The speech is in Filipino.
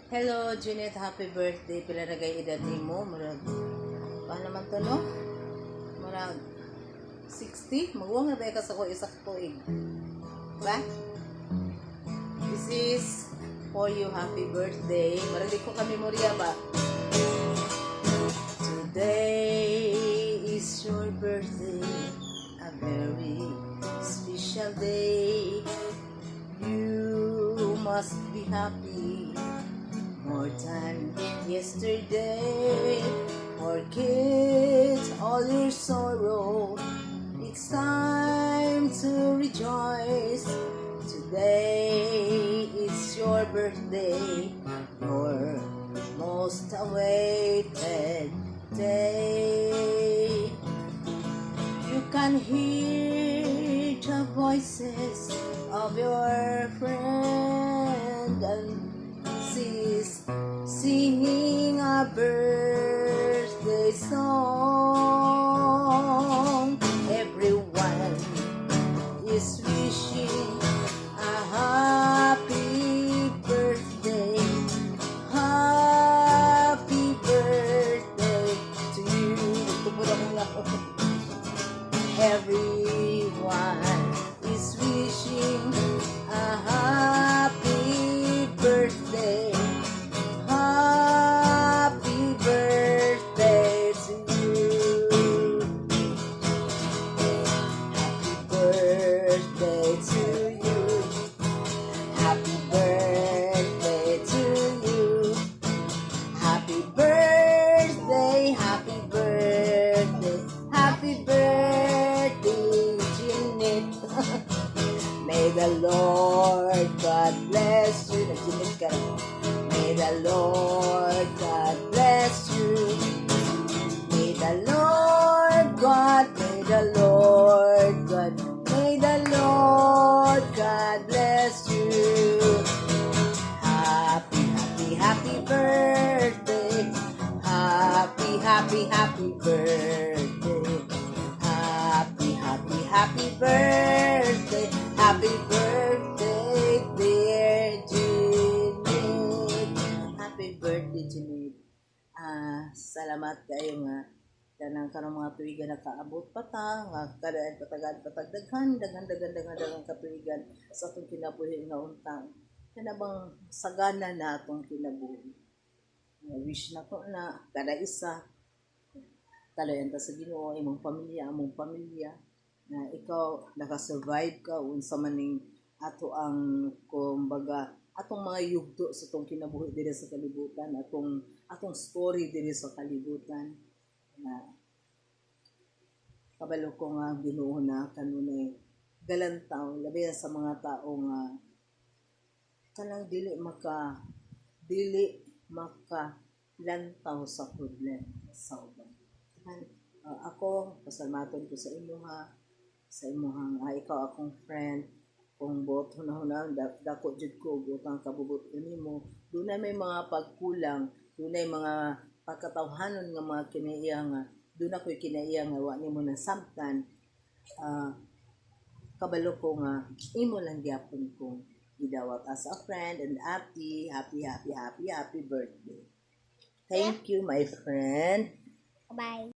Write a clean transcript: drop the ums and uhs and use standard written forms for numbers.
Hello, Junet. Happy birthday. Pila na gay edad nimo? Murag, paano naman to, no? Murag, 60? Magwang na ba ka sa ko isak tuig? Ba? This is for you. Happy birthday. Murag di ko ka memorya ba? Today is your birthday. A very special day. You must be happy. More than yesterday. Forget all your sorrow. It's time to rejoice. Today is your birthday. Your most awaited day. You can hear the voices of your friend and sis singing a birthday song. Everyone is wishing a happy birthday. Happy birthday to you. Everyone is wishing a happy birthday. Happy birthday to you. Happy birthday to you. Happy birthday to you. Happy birthday, happy birthday, happy birthday, Jeanette. May the Lord God bless you. Nag-Jeanette ka na. May the Lord God bless you. May the Lord God, may the Lord God, may the Lord God bless you. Happy, happy, happy birthday. Happy, happy, happy birthday. Happy, happy, happy birthday. Happy birthday, dear Jeanette. Happy birthday, Jeanette. Salamat kayo nga kanang kanang mga tuigan nakaabot pa ta nga kadaan patagad daghan katuigan sa atong kinabuhi nga untang kana bang sagana na atong kinabuhi. Wish na ko na kada isa talayan ta sa Ginoo imong pamilya among pamilya na ikaw naka-survive ka unsa maning ato ang kumbaga atong mga yugto sa atong kinabuhi diri sa kalibutan atong story diri sa kalibutan na kabalo ko nga Ginoo na kanunay galantaw labi na sa mga tao nga kanang dili maka lantaw sa problema sa uban. Ako pasalmaton ko sa imuhang ikaw akong friend kung buot hunahuna dako jud ko butang kabubot nimo dunay may mga pagkulang dunay mga pagkatawhanon nga mga kinaiya nga doon ako'y kinaiya nga wa nimo nasabtan kabalo ko nga imo lang gyapon kong gidawat as a friend and happy birthday. Thank you, my friend. Bye.